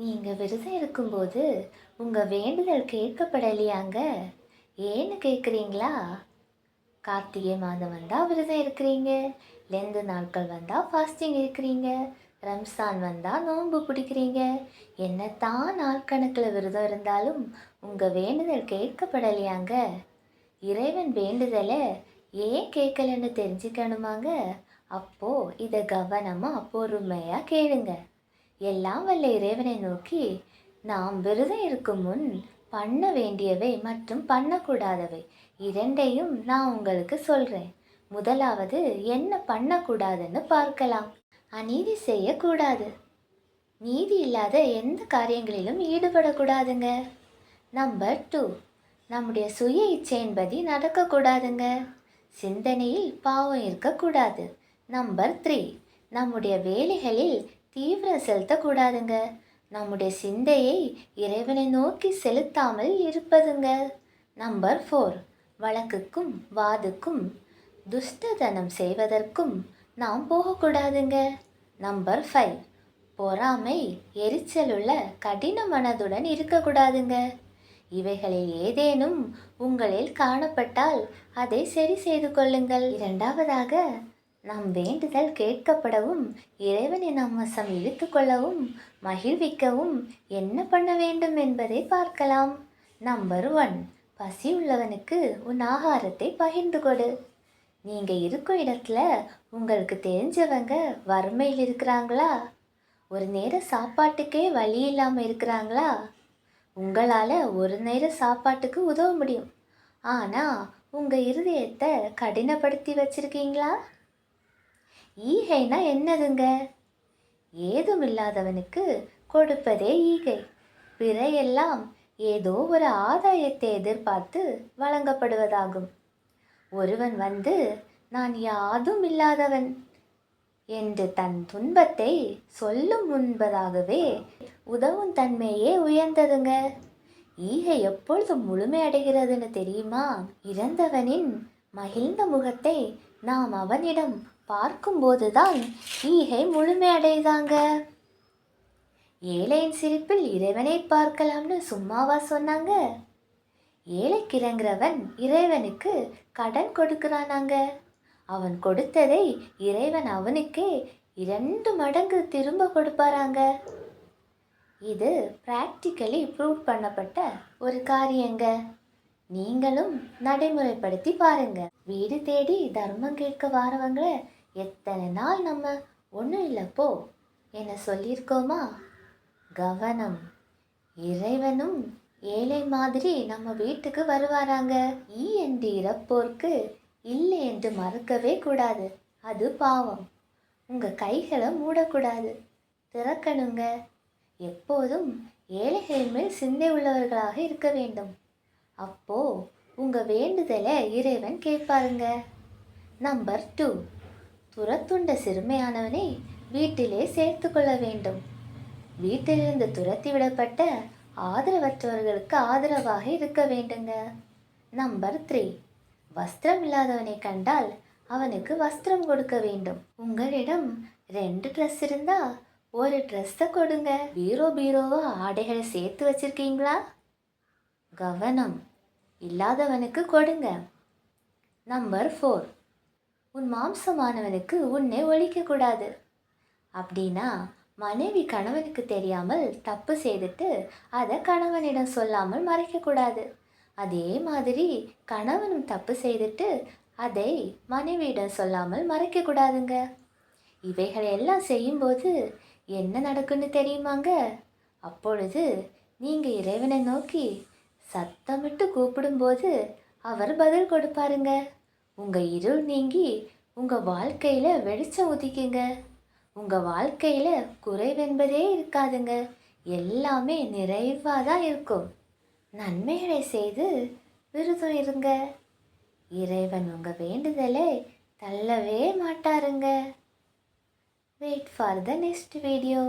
நீங்கள் விரதம் இருக்கும்போது உங்கள் வேண்டுதல் கேட்கப்படலையாங்க? ஏன்னு கேட்குறீங்களா? கார்த்திகை மாதம் வந்தால் விரதம் இருக்கிறீங்க, லெந்து நாட்கள் வந்தால் ஃபாஸ்டிங் இருக்கிறீங்க, ரம்ஸான் வந்தால் நோன்பு பிடிக்கிறீங்க. என்னத்தான் நாட்கணக்கில் விரதம் இருந்தாலும் உங்கள் வேண்டுதல் கேட்கப்படலையாங்க? இறைவன் வேண்டுதலை ஏன் கேட்கலன்னு தெரிஞ்சுக்கணுமாங்க? அப்போது இதை கவனமாக பொறுமையாக கேளுங்க. எல்லாம் வல்ல இறைவனை நோக்கி நாம் விரதம் இருக்கும் முன் பண்ண வேண்டியவை மற்றும் பண்ணக்கூடாதவை இரண்டையும் நான் உங்களுக்கு சொல்கிறேன். முதலாவது என்ன பண்ணக்கூடாதுன்னு பார்க்கலாம். அநீதி செய்யக்கூடாது. நீதி இல்லாத எந்த காரியங்களிலும் ஈடுபடக்கூடாதுங்க. நம்பர் 2, நம்முடைய சுய இச்சையின்படி நடக்கக்கூடாதுங்க. சிந்தனையில் பாவம் இருக்கக்கூடாது. நம்பர் 3, நம்முடைய வேலைகளில் தீவிரம் செலுத்தக்கூடாதுங்க. நம்முடைய சிந்தையை இறைவனை நோக்கி செலுத்தாமல் இருப்பதுங்க. நம்பர் 4, வழக்குக்கும் வாதுக்கும் துஷ்டதனம் செய்வதற்கும் நாம் போகக்கூடாதுங்க. நம்பர் 5, பொறாமை எரிச்சலுள்ள கடின மனதுடன் இருக்கக்கூடாதுங்க. இவைகளில் ஏதேனும் உங்களில் காணப்பட்டால் அதை சரி செய்து கொள்ளுங்கள். இரண்டாவதாக, நம் வேண்டுதல் கேட்கப்படவும் இறைவனை நம் வசம் இழுத்து கொள்ளவும் மகிழ்விக்கவும் என்ன பண்ண வேண்டும் என்பதை பார்க்கலாம். நம்பர் 1, பசி உள்ளவனுக்கு உன் ஆகாரத்தை பகிர்ந்து கொடு. நீங்கள் இருக்கும் இடத்துல உங்களுக்கு தெரிஞ்சவங்க வறுமையில் இருக்கிறாங்களா? ஒரு நேர சாப்பாட்டுக்கே வழி இல்லாமல் இருக்கிறாங்களா? உங்களால் ஒரு நேர சாப்பாட்டுக்கு உதவ முடியும். ஆனால் உங்கள் இருதயத்தை கடினப்படுத்தி வச்சிருக்கீங்களா? ஈகைனா என்னதுங்க? ஏதும் இல்லாதவனுக்கு கொடுப்பதே ஈகை. பிறையெல்லாம் ஏதோ ஒரு ஆதாயத்தை எதிர்பார்த்து வழங்கப்படுவதாகும். ஒருவன் வந்து நான் யாதும் இல்லாதவன் என்று தன் துன்பத்தை சொல்லும் முன்பதாகவே உதவும் தன்மையே உயர்ந்ததுங்க. ஈகை எப்பொழுது முழுமையடைகிறதுன்னு தெரியுமா? இறந்தவனின் மகிழ்ந்த முகத்தை நாம் அவனிடம் பார்க்கும்போதுதான் ஈகை முழுமையடைதாங்க. ஏழையின் சிரிப்பில் இறைவனை பார்க்கலாம்னு சும்மாவா சொன்னாங்க? ஏழைக்கு இறங்குறவன் இறைவனுக்கு கடன் கொடுக்கிறானாங்க. அவன் கொடுத்ததை இறைவன் அவனுக்கே 2 மடங்கு திரும்ப கொடுப்பாராங்க. இது பிராக்டிக்கலி ப்ரூவ் பண்ணப்பட்ட ஒரு காரியங்க. நீங்களும் நடைமுறைப்படுத்தி பாருங்க. வீடு தேடி தர்மம் கேட்க வாரவங்களை எத்தனை நாள் நம்ம ஒன்றும் இல்லைப்போ என்ன சொல்லியிருக்கோமா? கவனம், இறைவனும் ஏழை மாதிரி நம்ம வீட்டுக்கு வருவாராங்க. என்று இறப்போர்க்கு இல்லை என்று மறுக்கவே கூடாது, அது பாவம். உங்கள் கைகளை மூடக்கூடாது, திறக்கணுங்க. எப்போதும் ஏழைகள் மேல் சிந்தை உள்ளவர்களாக இருக்க வேண்டும். அப்போ உங்கள் வேண்டுதலை இறைவன் கேட்பாருங்க. நம்பர் 2, துரத்துண்ட சிறுமையானவனை வீட்டிலே சேர்த்து கொள்ள வேண்டும். வீட்டிலிருந்து துரத்தி விடப்பட்ட ஆதரவற்றவர்களுக்கு ஆதரவாக இருக்க வேண்டுங்க. நம்பர் 3, வஸ்திரம் இல்லாதவனை கண்டால் அவனுக்கு வஸ்திரம் கொடுக்க வேண்டும். உங்களிடம் 2 ட்ரெஸ் இருந்தா ஒரு ட்ரெஸ்ஸை கொடுங்க. பீரோவா ஆடைகளை சேர்த்து வச்சிருக்கீங்களா? கவனம், இல்லாதவனுக்கு கொடுங்க. நம்பர் 4, உன் மாம்சமானவனுக்கு உன்னை ஒழிக்கக்கூடாது. அப்படின்னா மனைவி கணவனுக்கு தெரியாமல் தப்பு செய்துட்டு அதை கணவனிடம் சொல்லாமல் மறைக்கக்கூடாது. அதே மாதிரி கணவனும் தப்பு செய்துட்டு அதை மனைவியிடம் சொல்லாமல் மறைக்கக்கூடாதுங்க. இவைகளெல்லாம் செய்யும்போது என்ன நடக்குன்னு தெரியுமாங்க? அப்பொழுது நீங்கள் இறைவனை நோக்கி சத்தமிட்டு கூப்பிடும்போது அவர் பதில் கொடுப்பாருங்க. உங்கள் இருள் நீங்கி உங்கள் வாழ்க்கையில் வெளிச்சம் உதிக்குங்க. உங்கள் வாழ்க்கையில் குறைவென்பதே இருக்காதுங்க. எல்லாமே நிறைவாக தான் இருக்கும். நன்மைகளை செய்து விரதம் இருங்க. இறைவன் உங்கள் வேண்டுதலை தள்ளவே மாட்டாருங்க. Wait for the next video.